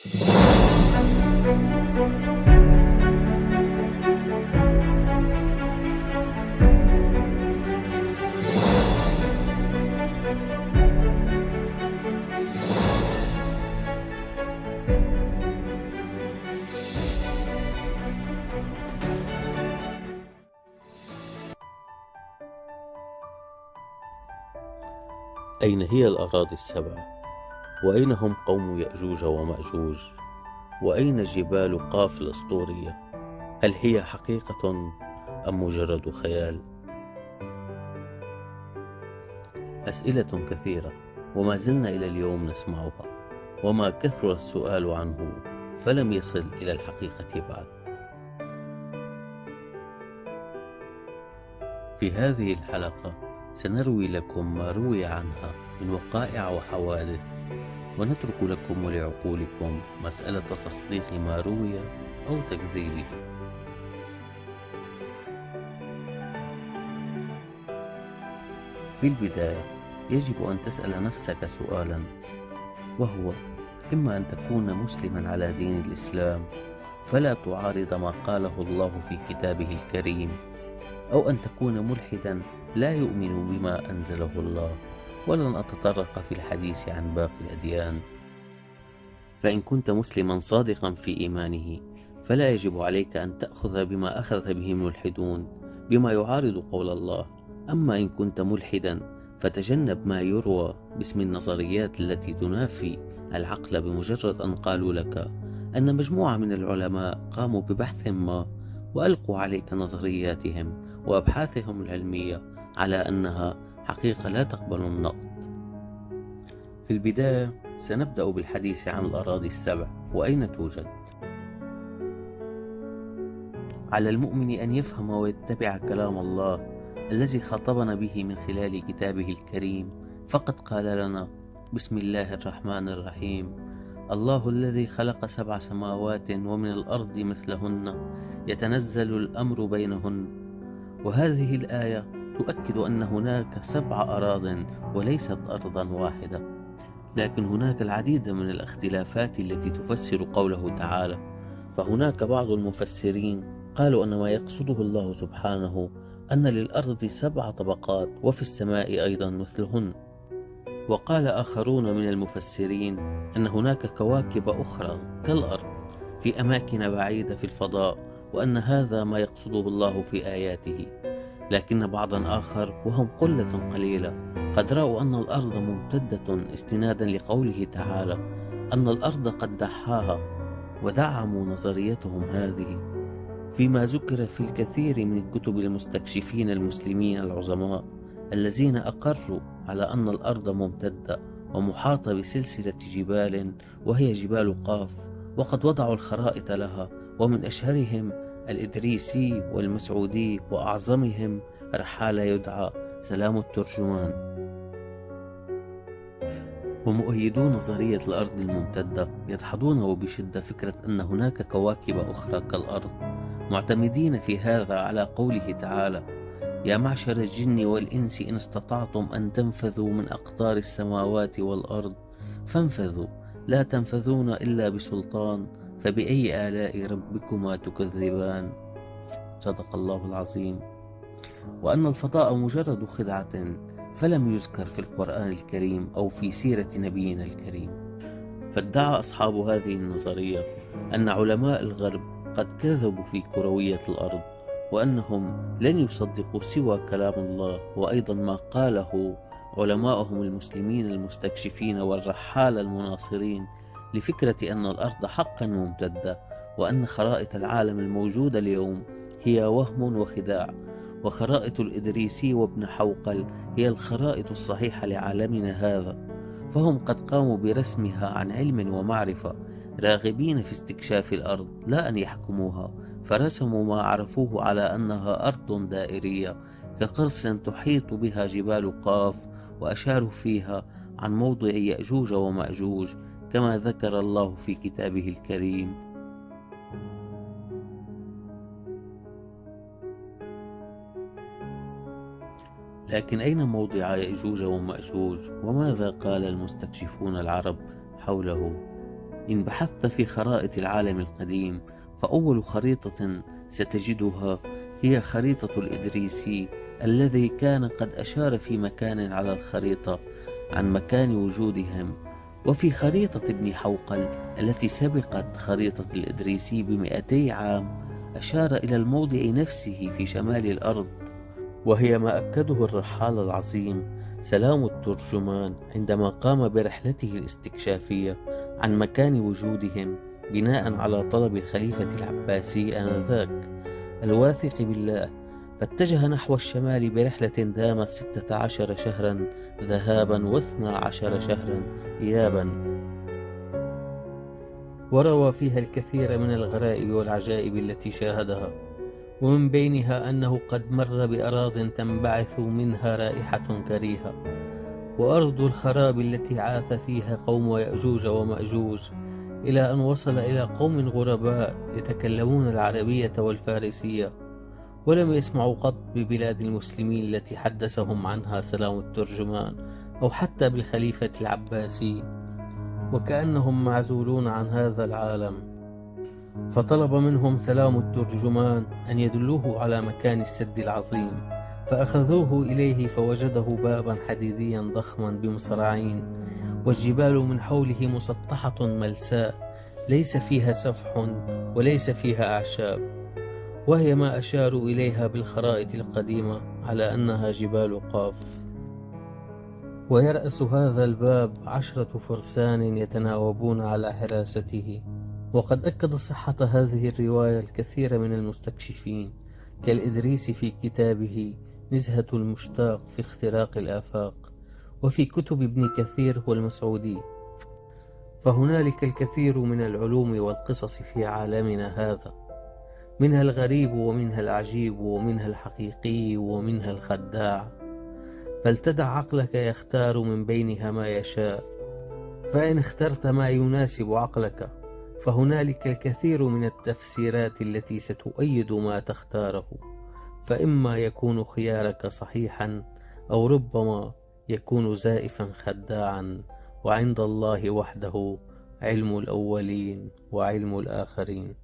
أين هي الأراضي السبع؟ وأين هم قوم يأجوج ومأجوج؟ وأين جبال قاف الأسطورية؟ هل هي حقيقة أم مجرد خيال؟ أسئلة كثيرة وما زلنا إلى اليوم نسمعها، وما كثر السؤال عنه فلم يصل إلى الحقيقة بعد. في هذه الحلقة سنروي لكم ما روي عنها من وقائع وحوادث، ونترك لكم ولعقولكم مسألة تصديق ما روي أو تكذيبه. في البداية يجب أن تسأل نفسك سؤالا، وهو: إما أن تكون مسلما على دين الإسلام فلا تعارض ما قاله الله في كتابه الكريم، أو أن تكون ملحدا لا يؤمن بما أنزله الله. ولن أتطرق في الحديث عن باقي الأديان، فإن كنت مسلما صادقا في إيمانه فلا يجب عليك أن تأخذ بما أخذ به الملحدون بما يعارض قول الله. أما إن كنت ملحدا فتجنب ما يروى باسم النظريات التي تنافي العقل، بمجرد أن قالوا لك أن مجموعة من العلماء قاموا ببحث ما وألقوا عليك نظرياتهم وأبحاثهم العلمية على أنها حقيقة لا تقبل النقد. في البداية سنبدأ بالحديث عن الأراضي السبع وأين توجد. على المؤمن أن يفهم ويتبع كلام الله الذي خاطبنا به من خلال كتابه الكريم، فقد قال لنا: بسم الله الرحمن الرحيم، الله الذي خلق 7 سماوات ومن الأرض مثلهن يتنزل الأمر بينهن. وهذه الآية تؤكد أن هناك 7 أراضٍ وليست أرضا واحدة، لكن هناك العديد من الاختلافات التي تفسر قوله تعالى. فهناك بعض المفسرين قالوا أن ما يقصده الله سبحانه أن للأرض 7 طبقات وفي السماء أيضا مثلهن. وقال آخرون من المفسرين أن هناك كواكب أخرى كالأرض في أماكن بعيدة في الفضاء، وأن هذا ما يقصده الله في آياته. لكن بعضا آخر، وهم قلة قليلة، قد رأوا أن الأرض ممتدة استنادا لقوله تعالى أن الأرض قد دحاها، ودعموا نظريتهم هذه فيما ذكر في الكثير من كتب المستكشفين المسلمين العظماء الذين أقروا على أن الأرض ممتدة ومحاطة بسلسلة جبال وهي جبال قاف، وقد وضعوا الخرائط لها، ومن أشهرهم الإدريسي والمسعودي، وأعظمهم رحالة يدعى سلام الترجمان. ومؤيدو نظرية الأرض الممتدة يدحضون بشدة فكرة أن هناك كواكب أخرى كالأرض، معتمدين في هذا على قوله تعالى: يا معشر الجن والإنس إن استطعتم أن تنفذوا من أقطار السماوات والأرض فانفذوا لا تنفذون إلا بسلطان فبأي آلاء ربكما تكذبان. صدق الله العظيم. وأن الفضاء مجرد خدعة فلم يذكر في القرآن الكريم أو في سيرة نبينا الكريم. فادعى أصحاب هذه النظرية أن علماء الغرب قد كذبوا في كروية الأرض، وأنهم لن يصدقوا سوى كلام الله، وأيضا ما قاله علماءهم المسلمين المستكشفين والرحالة المناصرين لفكرة أن الأرض حقا ممتدة، وأن خرائط العالم الموجودة اليوم هي وهم وخداع، وخرائط الإدريسي وابن حوقل هي الخرائط الصحيحة لعالمنا هذا. فهم قد قاموا برسمها عن علم ومعرفة، راغبين في استكشاف الأرض لا أن يحكموها، فرسموا ما عرفوه على أنها أرض دائرية كقرص تحيط بها جبال قاف، وأشاروا فيها عن موضع يأجوج ومأجوج كما ذكر الله في كتابه الكريم. لكن أين موضع يأجوج ومأجوج؟ وماذا قال المستكشفون العرب حوله؟ إن بحثت في خرائط العالم القديم فأول خريطة ستجدها هي خريطة الإدريسي الذي كان قد أشار في مكان على الخريطة عن مكان وجودهم. وفي خريطة ابن حوقل التي سبقت خريطة الإدريسي ب200 عام أشار إلى الموضع نفسه في شمال الأرض، وهي ما أكده الرحال العظيم سلام الترجمان عندما قام برحلته الاستكشافية عن مكان وجودهم بناء على طلب الخليفة العباسي آنذاك الواثق بالله، فاتجه نحو الشمال برحلة دامت 16 شهرا ذهابا و12 شهرا إيابا، وروى فيها الكثير من الغرائب والعجائب التي شاهدها، ومن بينها أنه قد مر بأراض تنبعث منها رائحة كريهة، وأرض الخراب التي عاث فيها قوم يأجوج ومأجوج، إلى أن وصل إلى قوم غرباء يتكلمون العربية والفارسية، ولم يسمعوا قط ببلاد المسلمين التي حدثهم عنها سلام الترجمان أو حتى بالخليفة العباسي، وكأنهم معزولون عن هذا العالم. فطلب منهم سلام الترجمان أن يدلوه على مكان السد العظيم، فأخذوه إليه فوجده بابا حديديا ضخما بمصراعين، والجبال من حوله مسطحة ملساء ليس فيها سفح وليس فيها أعشاب، وهي ما أشاروا إليها بالخرائط القديمة على أنها جبال قاف. ويرأس هذا الباب 10 فرسان يتناوبون على حراسته. وقد أكد صحة هذه الرواية الكثير من المستكشفين كالإدريسي في كتابه نزهة المشتاق في اختراق الآفاق، وفي كتب ابن كثير والمسعودي. فهنالك الكثير من العلوم والقصص في عالمنا هذا، منها الغريب ومنها العجيب ومنها الحقيقي ومنها الخداع، فلتدع عقلك يختار من بينها ما يشاء، فإن اخترت ما يناسب عقلك فهنالك الكثير من التفسيرات التي ستؤيد ما تختاره، فإما يكون خيارك صحيحا أو ربما يكون زائفا خداعا، وعند الله وحده علم الأولين وعلم الآخرين.